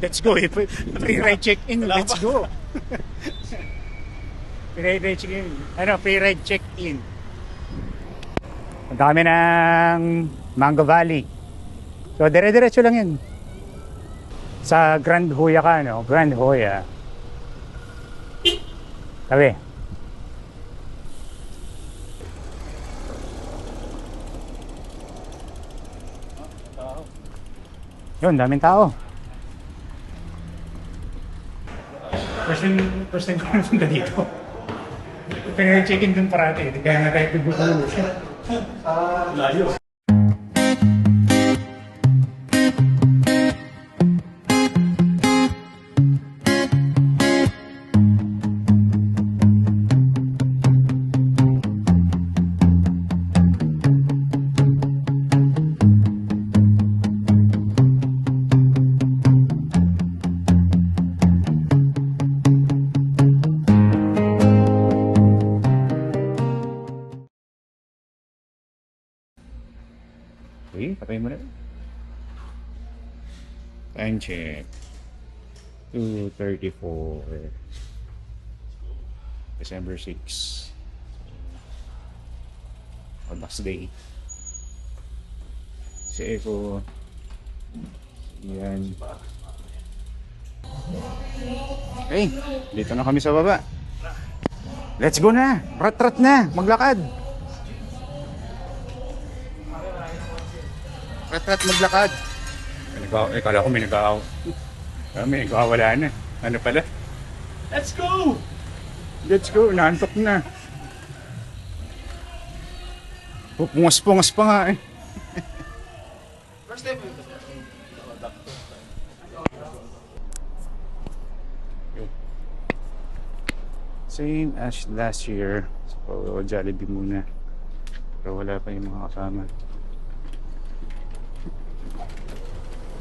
Let's go. Free-ride check-in. Let's go. Free-ride check-in. Free-ride check-in. Ang dami ng Mango Valley. So, dire-diretso lang yun. Sa Grand Hoya ka, no? Grand Hoya. Sabi. Yun, daming tao. First time ko napunta dito. Pinag-check-in dun parati. Kaya nga tayo pagbukulo. Layo. Okay, patay mo na. Time check. 2:34. December 6. On last day. Si Eko. Yan. Okay, dito na kami sa baba. Let's go na! Rat-rat na! Maglakad! Rat-rat maglakad! Kala ko may nag-aaw. May nag-aawala na. Ano pala? Let's go! Let's go! Naantok na. Pungas-pungas pa nga eh. First time same as last year. So, Jollibee muna. Pero wala pa yung mga kasama.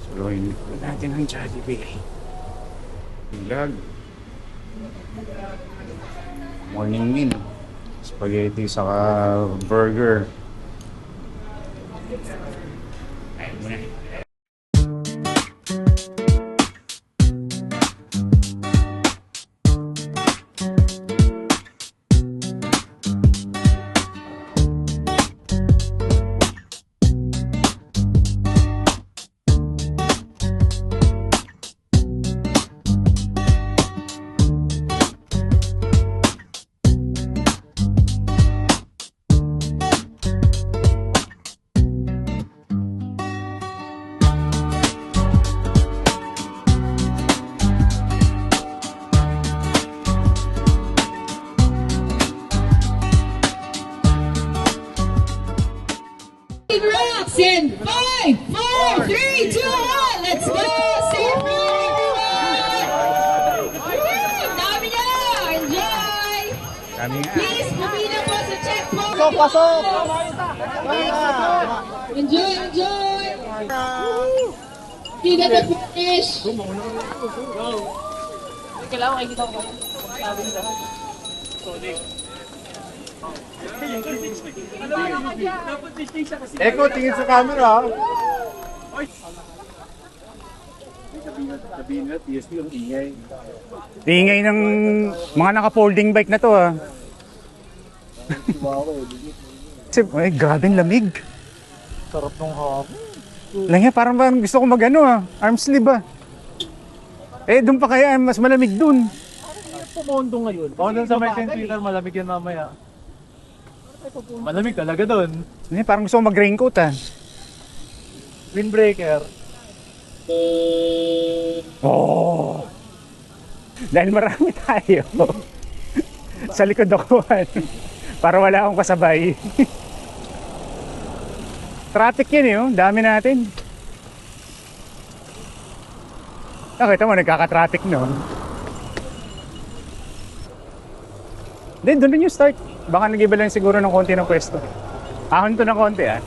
Suluhin natin ang Jollibee. Bilag. Morning meal. Spaghetti saka burger. Ayun muna. In 5, 4, 3, 2, 1, let's go! Safe ride, everyone! Dami niya! Enjoy! Please, pumila po sa checkpoint! Pasok! Enjoy, enjoy! Tina the finish! Kailangan kayo kita ko. Sabi nila. Eko, tingin sa camera. Ingay ng mga naka-folding bike na to ah. Ay, grabe ang lamig. Sarap ng hapon. Lang yan, parang gusto ko mag-ano ah. Arm sleeve ah. Eh, doon pa kaya mas malamig doon. Pumondo ngayon. O, doon sa may Twitter, malamig yan mamaya. Malamig talaga doon. Eh, parang gusto ko mag-raincoat ah. Windbreaker. Oh! Dahil marami tayo. Sa likod ako. Para wala akong kasabay. Traffic yun eh, oh. Dami natin. Nakita mo, nagkaka-traffic no? Then, doon yung start. Baka nag-iba lang siguro ng konti ng pwesto. Ahon to ng konti ah.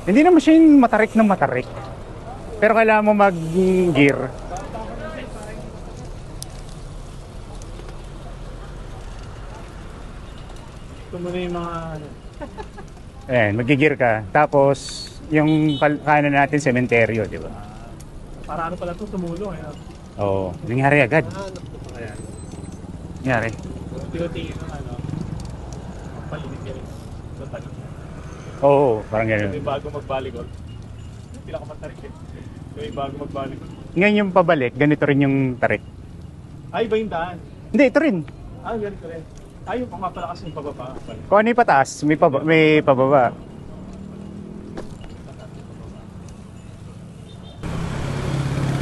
Hindi naman siya yung matarik ng matarik. Pero kailangan mo mag-gear. Ito muna yung mga... Ayan, mag-gear ka. Tapos, yung kanan natin, sementeryo, di ba? Para ano pala ito, tumulong eh. Oo, nangyari agad. Ayan. Nangyari. Tingin ng ano, palinit yan. So, tanong. Oo, parang May gano'n. bago magbalikot. Pinakamatarik eh. May bago magbalikot. Ngayon yung pabalik, ganito rin yung tarik. Ay, iba yung daan. Hindi, ito rin. Ah, ganito rin. Ay, yung nga pala kasi yung pababa. Kung ano yung pataas, may pababa.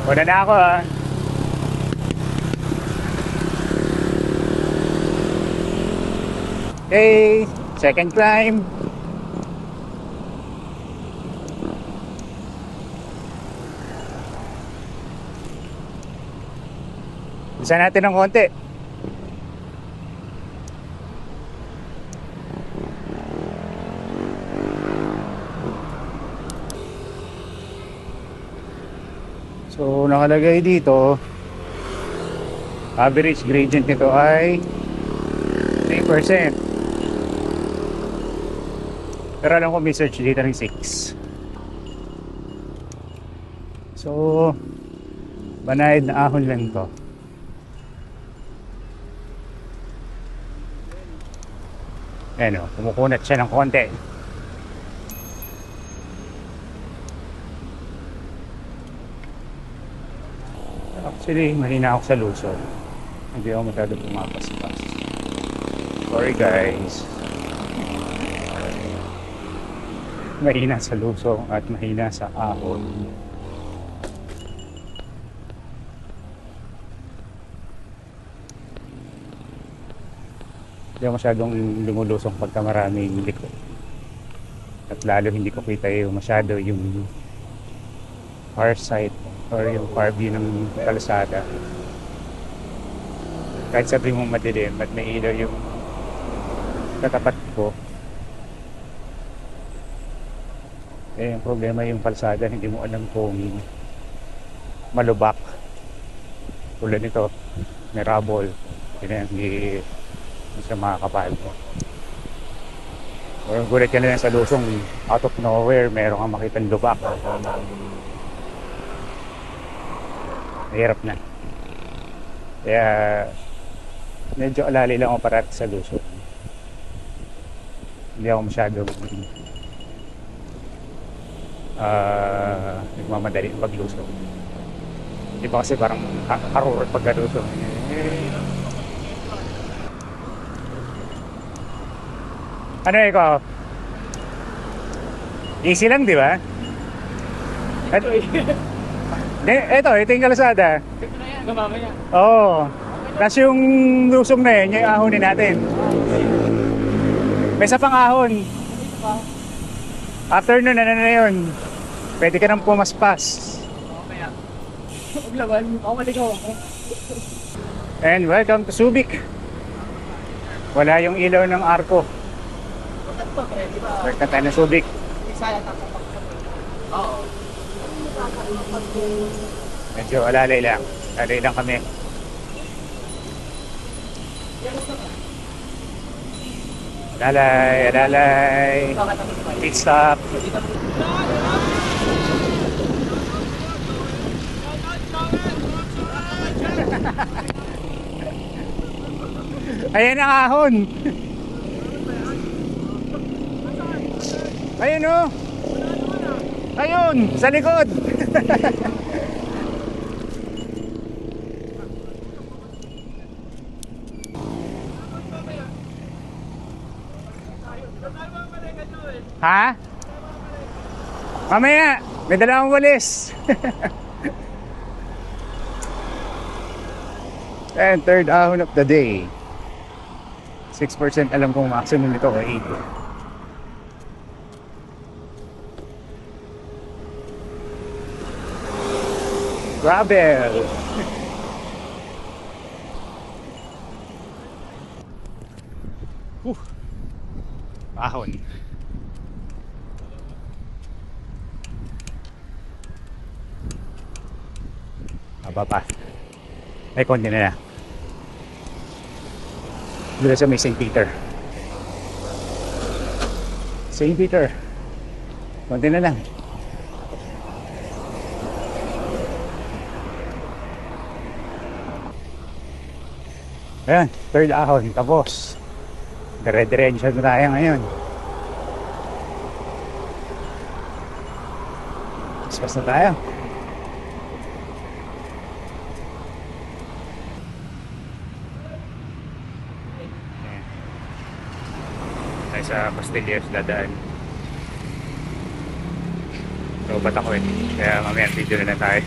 Una na ako ah. Okay, second climb. Isa natin ng konti. So nakalagay dito, average gradient nito ay 3%. Pero alam ko may search dito ng 6. So banayad na ahon lang to. Ayan o, kumukunat siya ng konti. Actually, mahina ako sa lusog. Hindi ako masyado pumapaspas. Sorry guys. Mahina sa lusog at mahina sa ahon. Hindi ako masyadong lumulusong pagka maraming likod. At lalo hindi ko kita yung masyado yung far sight or yung far view ng kalsada. Kahit sabi mong madilim at may ilaw yung katapat ko, eh yung problema yung kalsada, hindi mo alam kung malubak. Tulad nito, may rubble, hindi siya makakapal. Or gulat ka na lang sa lusong, out of nowhere meron kang makitang lubak. Mahirap na. Kaya medyo alali lang ako parati sa lusong. Hindi ako masyadong nagmamadali paglusong. Di ba kasi parang karurot pagkalusong. Ano ikaw? Easy lang, di ba? Ito yung kalsada. Ito na yan, mamaya. Oo. Tapos yung lusong na yun, yung ahonin natin. May isa pang ahon. After nun, ano na yun? Pwede ka nang pumaspas. Mamaya. Huwag laban, ako maligaw ako. And welcome to Subic. Wala yung ilaw ng arko. Work na tayo ng Subic. Oo. Medyo alalay lang. Alalay lang kami. Alalay. Pit stop. Ayan ang ahon. Ayun o. Ayun, sa likod. Ha? Mamaya, may dala akong walis. And third ahon of the day. 6% alam kong maximum nito o 8. Gravel. Ahon. Aba pa. Ay, konti na na. Dito sa may St. Peter. St. Peter. Konti na lang. Ayan, third ahon, tapos. Dire-diretso na tayo ngayon. Paspas na tayo. Ayan. Tayo sa Costillos dadaan. So, ba't ako eh. Kaya mamaya video na lang tayo.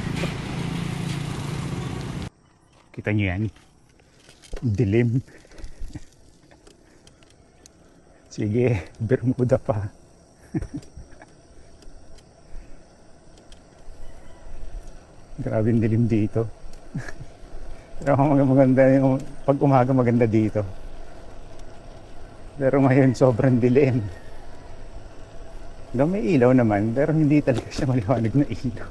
Kita nyo yan? Dilim. Sige, Bermuda pa. Grabe yung dilim dito. Pero maganda yung pag umaga maganda dito. Pero ngayon sobrang dilim. May ilaw naman, pero hindi talaga siya maliwanag na ilaw.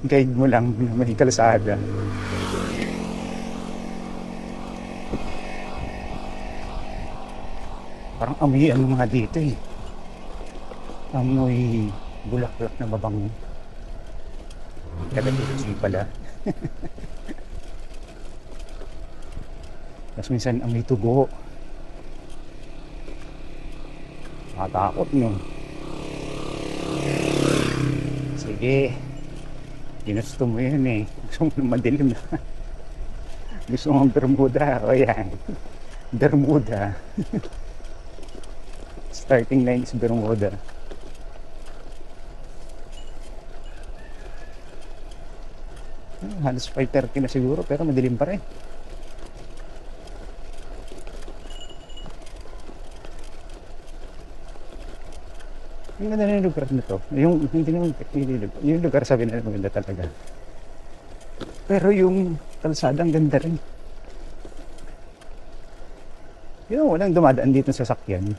Guide mo lang na may kalsada. Parang amoy ano mga dito eh. Amoy bulaklak na babango. Kadagdagan pala. Tapos minsan amoy tugo. Nakatakot no. Sige. Ginusto mo yun eh. Gusto mo na madilim na. Gusto mo ang Bermuda. O yan. Bermuda. Starting line is Bermuda. Halos 5:30 na siguro pero madilim pa rin. Yung ganda na yung lugar na to. Yung lugar sabi nila maganda talaga. Pero yung kalsada ang ganda rin. Yung walang dumadaan dito sa sasakyan.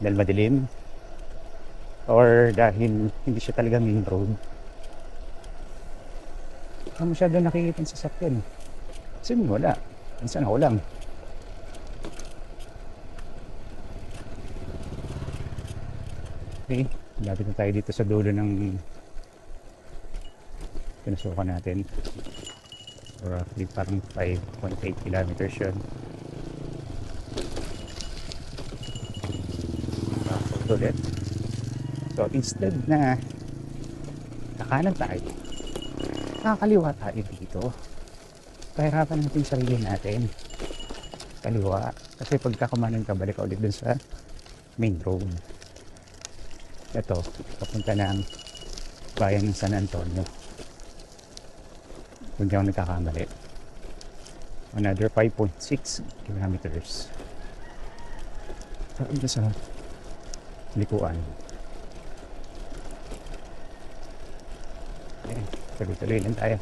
Dahil madilim. Or dahil hindi siya talaga main road. Hindi masyado nakikita ang sasakyan. Kasi wala. Minsan ako lang. Okay, lapit na tayo dito sa dulo ng pinasukan natin. Roughly parang 5.8 kilometers yun. Ulit. So instead na kakanan tayo, kakaliwa tayo dito. Pahirapan natin sarili natin. Kaliwa. Kasi pagka kumanan ka, balik ka ulit dun sa main road. Ito, papunta ng bayan ng San Antonio. Kung di ako nagkakamali. Another 5.6 kilometers. Parang sa likuan. Ayan, tuloy-tuloy lang tayo.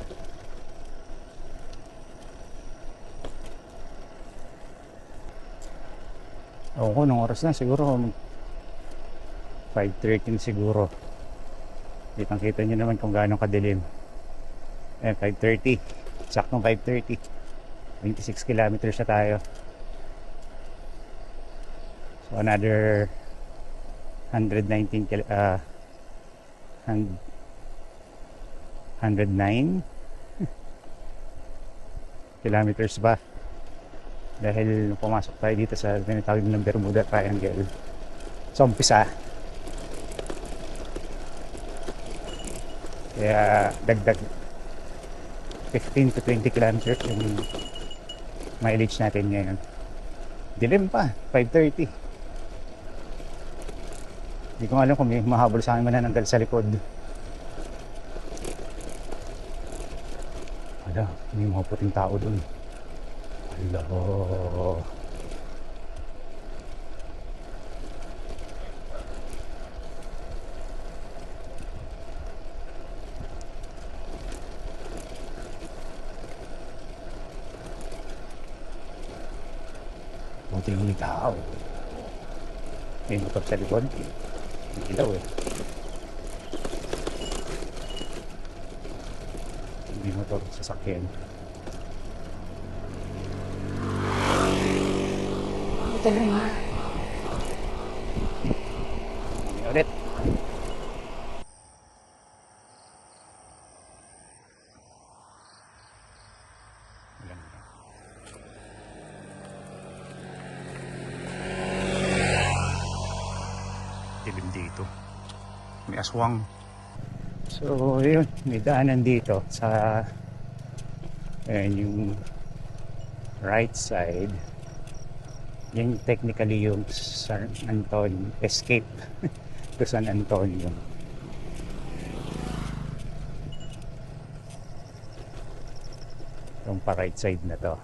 Ako, nung oras na siguro 5:30 na siguro. Kitang-kita nyo naman kung gaano kadilim. Ayan, 5:30. Saktong 5:30. 26 kilometers na tayo. So another 109 kilometers ba, dahil pumasok tayo dito sa tinatawag ng Bermuda Triangle. So umpisa, kaya dagdag 15 to 20 kilometers yung mileage natin ngayon. Dilim pa, 5:30. Hindi ko alam kung may mahabol sa akin manananggal sa likod. Ala, may mga puting tao dun. Ala. Puting tao. May motor sa likod. Ilaw eh. Hindi motor sa sakyan. Ito na nga. Ulit. may aswang. So yun, may daanan dito sa yung right side. Yan technically yung San Antonio escape to San Antonio. Yung pa right side na to.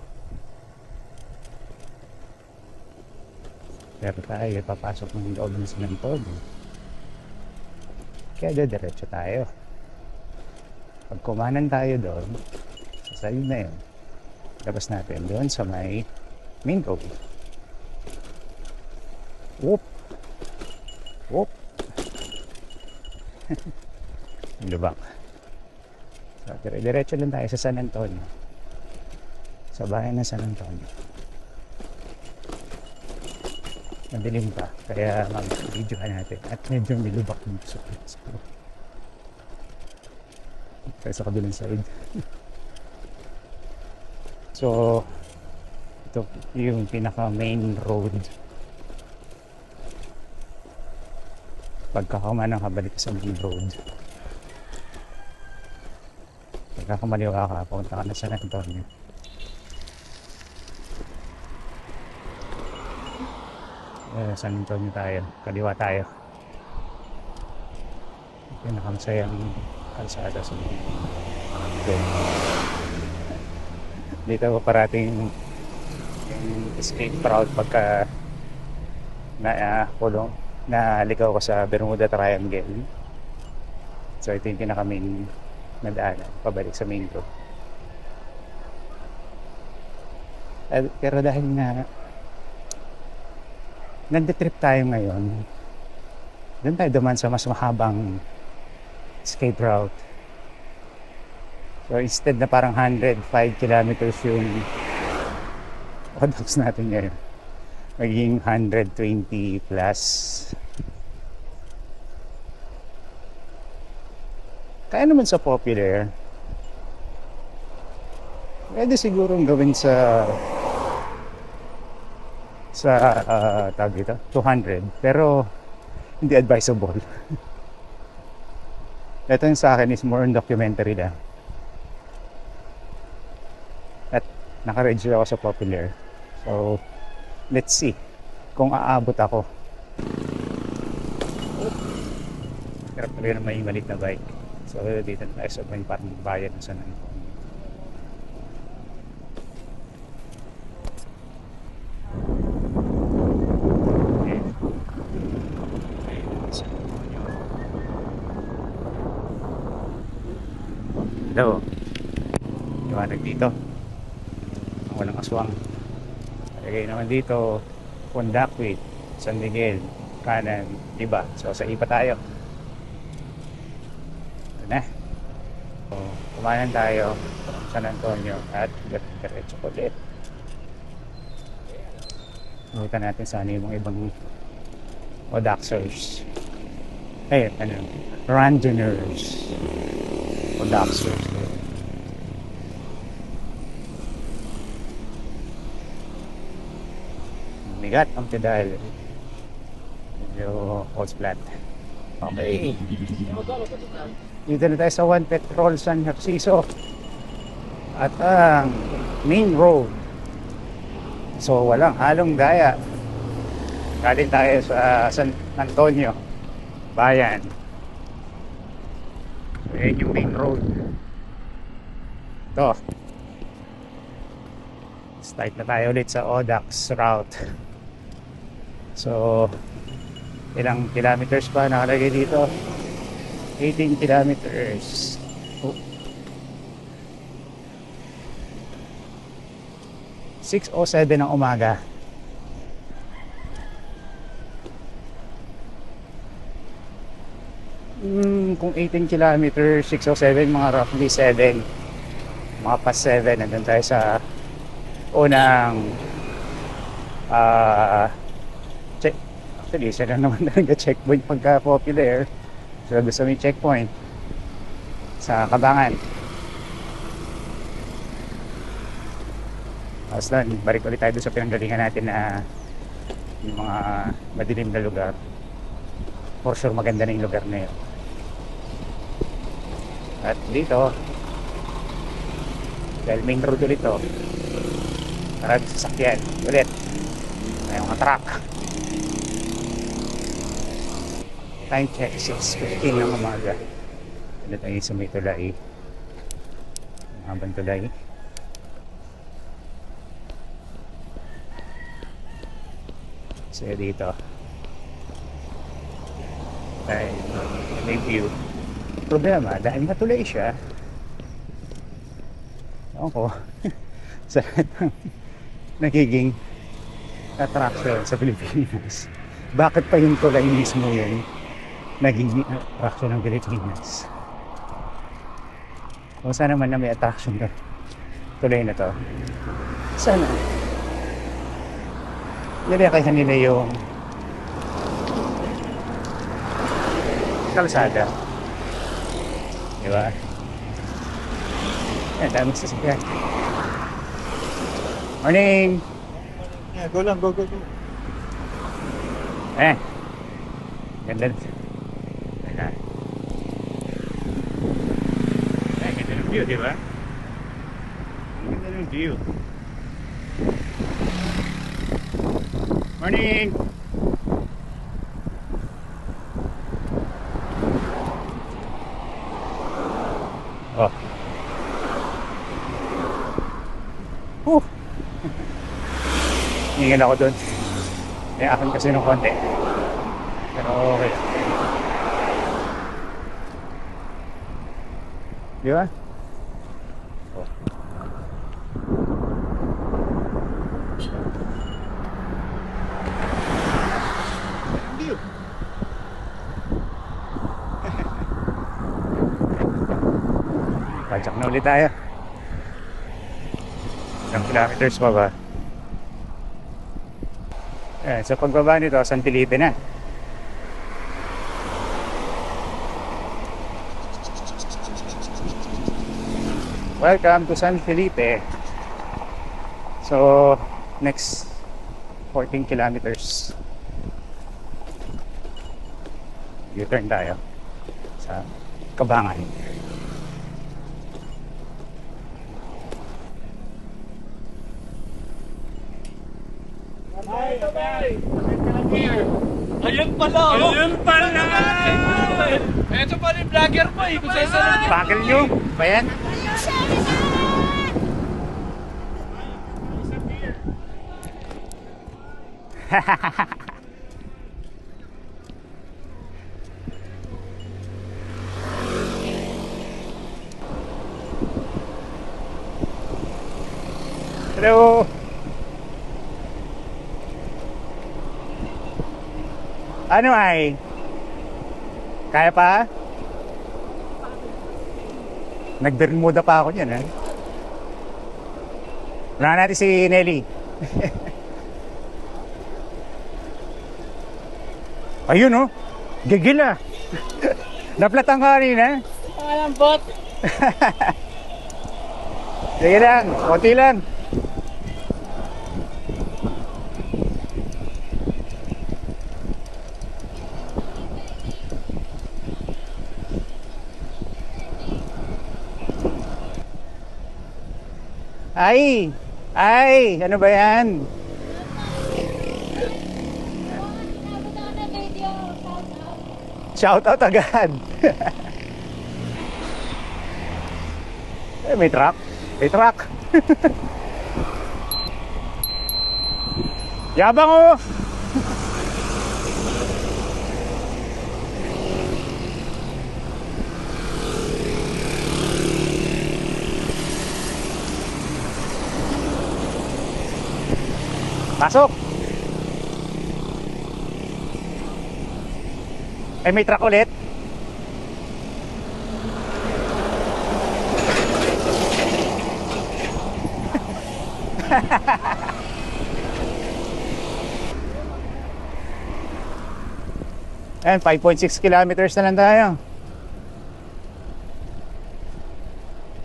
Pero tayo papasok ng loob ng San Antonio. Kaya diretso tayo. Pag kumanan tayo doon, sa side na yun, labas natin doon sa may main road. Whoop! Whoop! Lubak. So, diretso lang tayo sa San Antonio. Sa bayan ng San Antonio. Madilim pa, kaya mag-videohan natin. At medyo may lubak dito sa place ko. Kaya sa kabilang side. So, ito yung pinaka main road. Pagkakamanang kabalik sa main road. Pagkakamaliwa ka, punta ka na sa San Antonio. San Antonio tayo, kaliwa tayo. Pinakamasayang kalsada sa mga dito ko parating yung escape route pagka kulong naligaw ko sa Bermuda Triangle. So ito yung pinaka-main na daanan pabalik sa main road. Pero dahil na nag-trip tayo ngayon, doon tayo duman sa mas mahabang escape route. So instead na parang 105 kilometers yung odox natin ngayon, magiging 120 plus. Kaya naman sa Popular, pwede sigurong gawin sa tawag dito, 200, pero hindi advisable. Ito yung sa akin is more on documentary lang. At naka-register ako sa Popular. So, let's see kung aabot ako. Pero pala na may malit na bike. So, dito na tayo sa may parang bayan ng San Antonio. Hello. Liwanag dito. Walang aswang. Lagay naman dito, Condacuit, San Miguel, kanan, iba. So sa iba tayo. Ito na. So, kumanan tayo San Antonio at diretso ulit. Nakita natin sana yung mga ibang Odaxers. Randoners. Odaxers. Bigat ang pedal. Medyo false flat. Okay. Dito na tayo sa One Petrol San Narciso. At ang main road. So walang halong daya. Galing tayo sa San Antonio bayan. So yan yung main road. Ito. Start na tayo ulit sa Odax route. So ilang kilometers pa nakalagay dito? 18 kilometers. Oh. 6:07 ng umaga. Kung 18 kilometers, 6:07, mga roughly 7. Mga past 7, nandun tayo sa unang check. Actually, isa lang naman talaga checkpoint pagka Popular. So gusto may checkpoint sa Kabangan. Tapos doon, balik ulit tayo doon sa pinanggalingan natin na yung mga madilim na lugar. For sure maganda na yung lugar na yun. At dito, dahil main road ulit to, maraming sasakyan ulit. May mga truck. Time check, 6:15 ng umaga. Ulit tayo sa may tulay. Mahabang tulay. So dito ay may view. Problema, dahil matulay siya, ako sa nagiging attraction sa Pilipinas. Bakit pa yung tulay mismo yun nagiging attraction ng Pilipinas? O sana man na may attraction na tulay na to. Sana nilaya kay kanila yung kalsada. Diba? Yan, daming sasakyan. Morning! Yeah, go lang, go. Ganda. Ganda ng view, diba? Ganda ng view. Morning! Oh. Hingin ako dun. May akin kasi ng konti. Pero okay. Di ba? Oh. View. Pajak na ulit tayo. Ilang kilometers pa ba? Sa pagbaba nito, San Felipe na. Welcome to San Felipe. So, next 14 kilometers. U-turn tayo sa Kabangan. Ayun pala! Ayun pala! Ito pa rin vlogger po eh, kung saan saan. Bakil nyo ba yan? Hello! Ano ay? Kaya pa? Nag-Bermuda pa ako niyan, eh. Wala natin si Nelly. Ayun, oh. Gigil, ah. Naplatan ka kanina. Alam bot. Sige lang, konti lang. Ay, ano ba yan? Shout out agad. May truck. May truck. Yabang, oh. Pasok. Ay, may truck ulit. Ayan, 5.6 kilometers na lang tayo.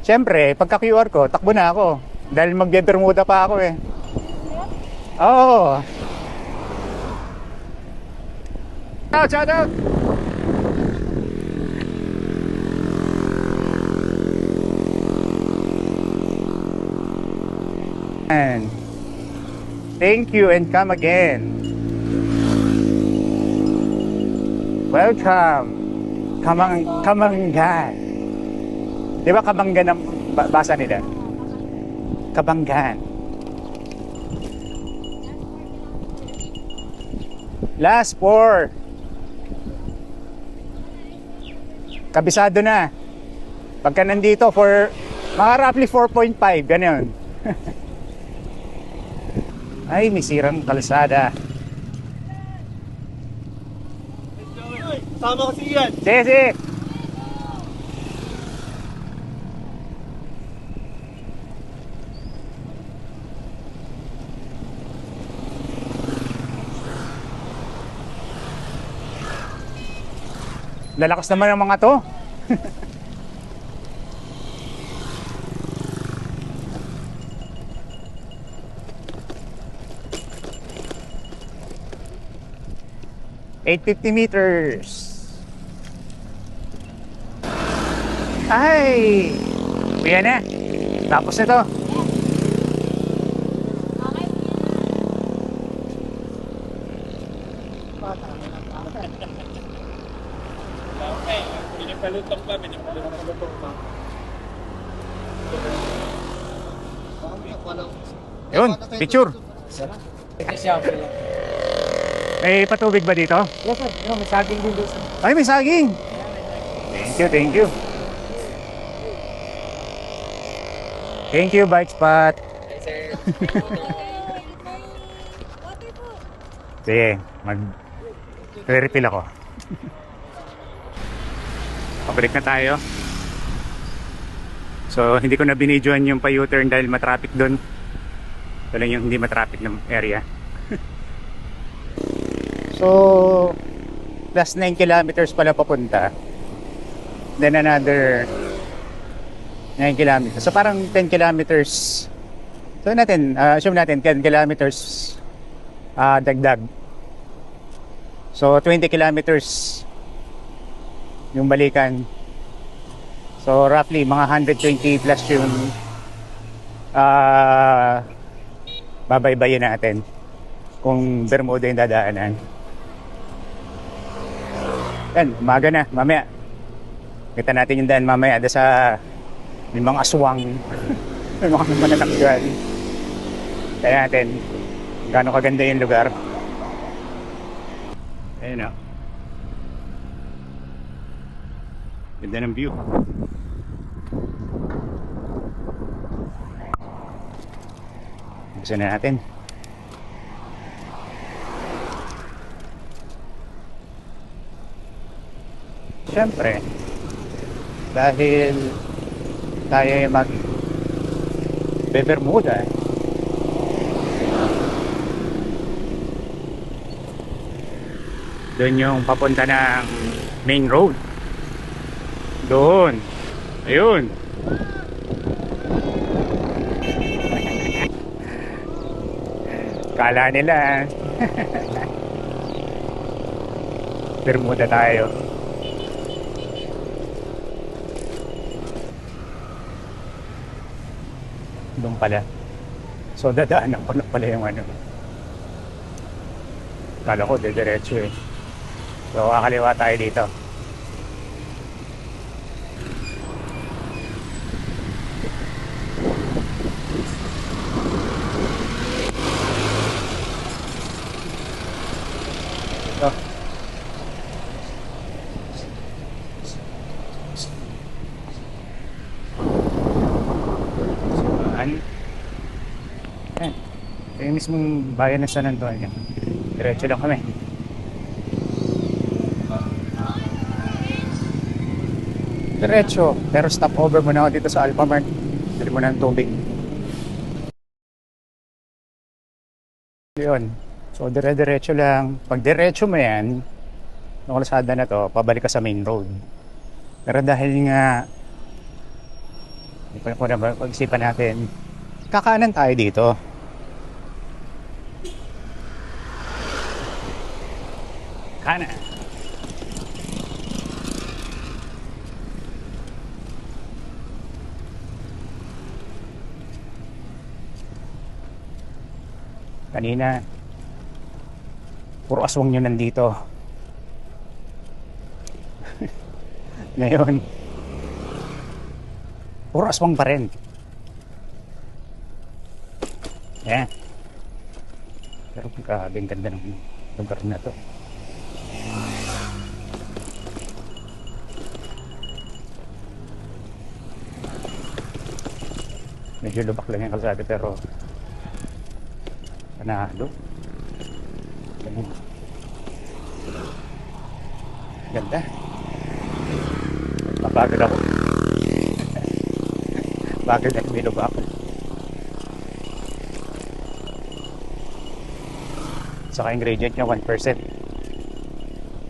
Siyempre, pagka QR ko, takbo na ako. Dahil magbe-Bermuda pa ako, eh. Oo. Shout out! And thank you and come again. Welcome. Kamanggan. Di ba Kabanggan ang basa nila? Kabanggan. Last 4. Kabisado na. Pagka nandito for mga roughly 4.5, ganyan. Ay, may sirang kalsada. Tama kasi yan. Sige, sige. Lalakas naman ang mga to. $850. Ay! Kuya na. Tapos na to. Okay, pinapalutong pa, pinapalutong pa. Yun, picture. May patubig ba dito? Yes, sir. No, may saging din doon, sir. Ay, may saging. Thank you, thank you. Thank you, bike spot. Sir. Sige, mag-refill ako. Pabalik na tayo. So, hindi ko na binidyoan yung pa-U-turn dahil matraffic doon. Ito lang yung hindi matraffic na area. So, plus 9 kilometers pala papunta. Then another 9 kilometers. So, parang 10 kilometers. So, assume natin 10 kilometers dagdag. So, 20 kilometers yung balikan. So, roughly, mga 120 plus yung babaybayin natin kung Bermuda yung dadaanan. Yan, umaga na, mamaya. Kita natin yung daan mamaya da sa may mga aswang. May mga mananakyan. Kaya natin gaano kaganda yung lugar. Ayun o. Ganda ng view. Gusto na natin. Siyempre, dahil tayo ay Bermuda, doon yung papunta ng main road. Doon. Ayun. Kala nila Bermuda tayo. Doon pala. So dadaanan ko na pala yung ano. Kala ko diretso eh. So kakaliwa tayo dito. Ito. Ayan. Ito yung mismong bayan ng San Antonio. Diretso lang kami. Diretso. Pero stop over muna ako dito sa Alphamart. Dali mo na ng tubig. Yun. So dire-diretso lang. Pag diretso mo yan, yung kalsada na to, pabalik ka sa main road. Pero dahil nga hindi ko na pag-isipan natin, kakanan tayo dito. Kanan. Kanina, puro aswang yun nandito. Ngayon, puro aswang pa rin. Ayan. Pero grabe ang ganda ng lugar na to. Medyo lubak lang yung kalsada pero panalo. Ganun. Ganda. Mabagal ako. Bagal na may lubak. Saka ingredient niya 1%.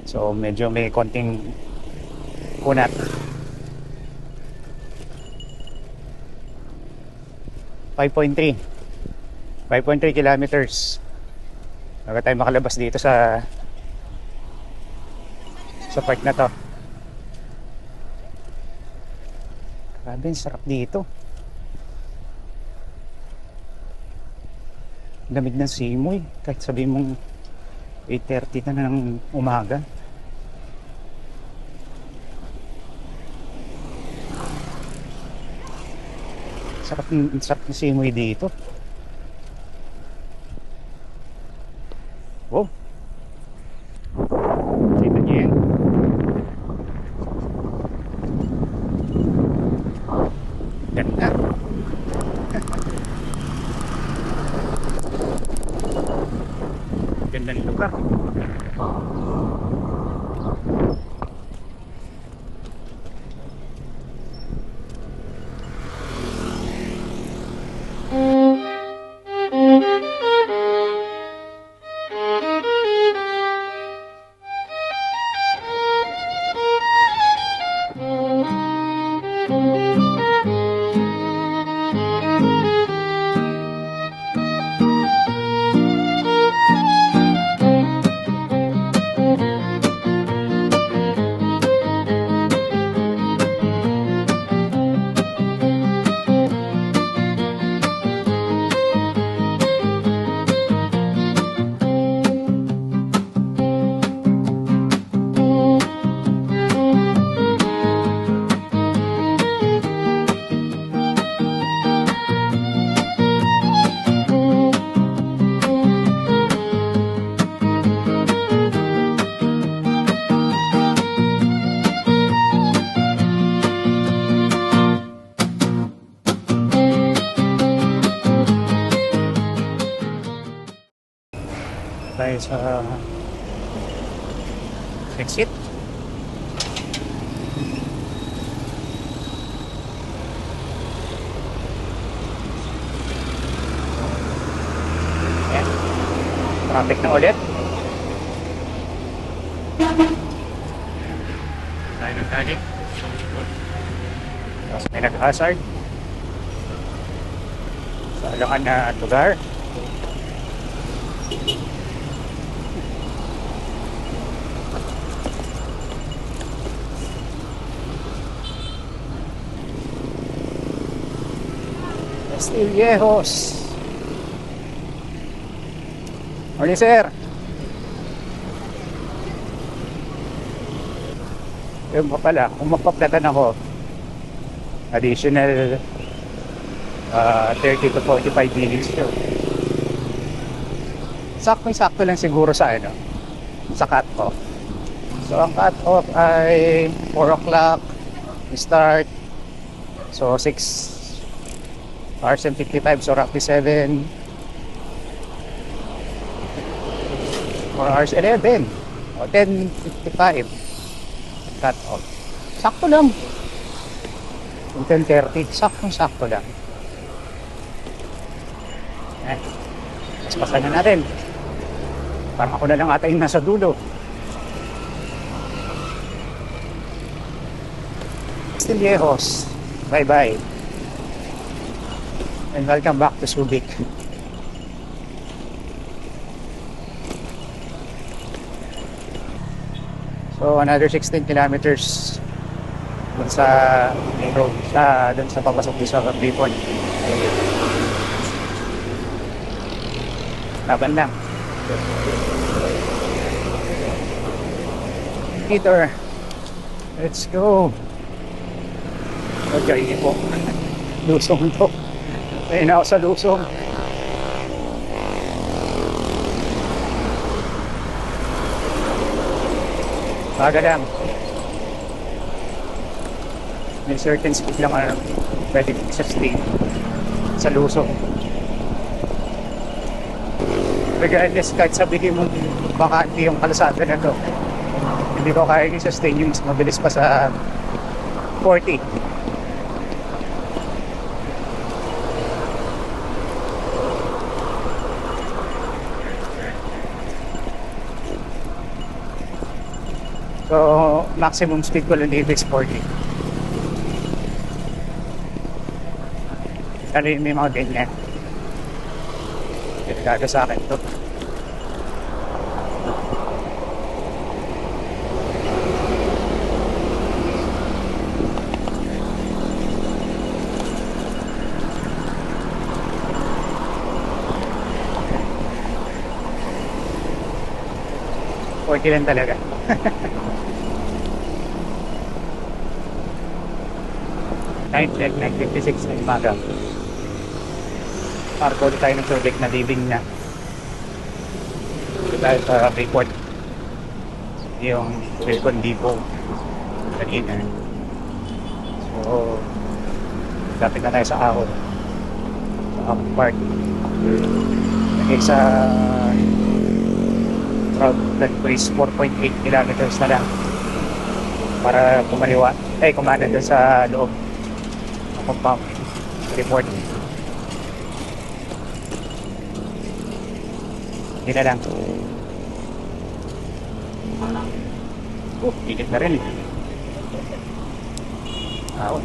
So medyo may konting kunat. 5.3 kilometers bago tayo makalabas dito sa park na to. Grabe, sarap dito. Lamig ng simoy kahit sabihin mong 8:30 na ng umaga. Sarap ng simoy dito. Wow. Kita niyo yan. Ganda. Ganda ng lugar. Tayo sa exit. Ayan. Traffic na ulit. Tayo ng tali. Tapos may nag-hazard sa alangan na lugar. Castillejos. Morning, sir. Yung pa pala, kung mapaplatan ako, additional 30 to 45 minutes yun. Sakto lang siguro sa sa cut-off. So ang cut-off ay 4 o'clock start. So 6 hours and 55, so roughly 7 4 hours 11 o 10:55 cut off. Sakto lang. Yung 10:30, sakto lang. Paspasan na natin. Parang ako na lang ata yung nasa dulo. Castillejos. Bye-bye. And welcome back to Subic. So another 16 kilometers dun sa main road, dun sa papasok sa Bicol. Laban lang. Peter. Let's go. Okay po. Lusong to. Ayun na ako sa lusong. Baga lang. May certain speed lang pwede sustain sa lusong. Regardless, kahit sabihin mo baka hindi yung kalasada na to, hindi ko kaya i-sustain yung mas mabilis pa sa 40. So, maximum speed ko lang dito is 40. Ano yung may mga ganyan. Delikado sa akin to. Lang talaga. 9:56 na umaga. Parko tayo ng tubig na living niya. Dahil sa report yung Wilcon Depot kanina. So, lapit na tayo sa ahon. Sa ahon park. Lagay sa route that ways 4.8 kilometers na lang para kumaliwa. Kumana doon sa loob ng compound. Report. Hindi na lang. Init na rin. Ahon.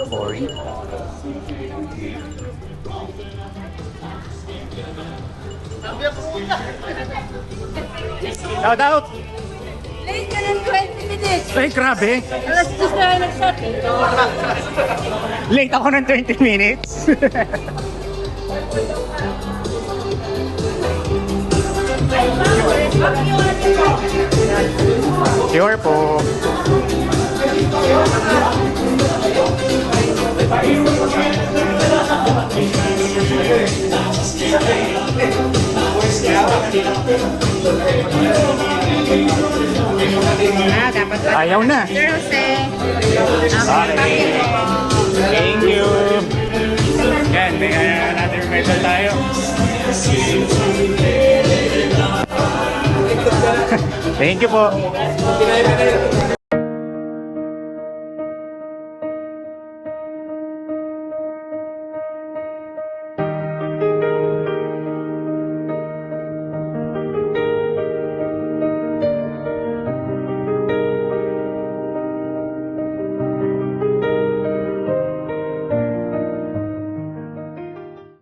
Boring. Shout out! Late ka ng 20 minutes. Ay, grabe. Alas 10 na kayo nag-shot. Late ako ng 20 minutes. Sure po. Ayaw na. Sir Jose. Okay. Thank you. Yan, may another medal tayo. Thank you po.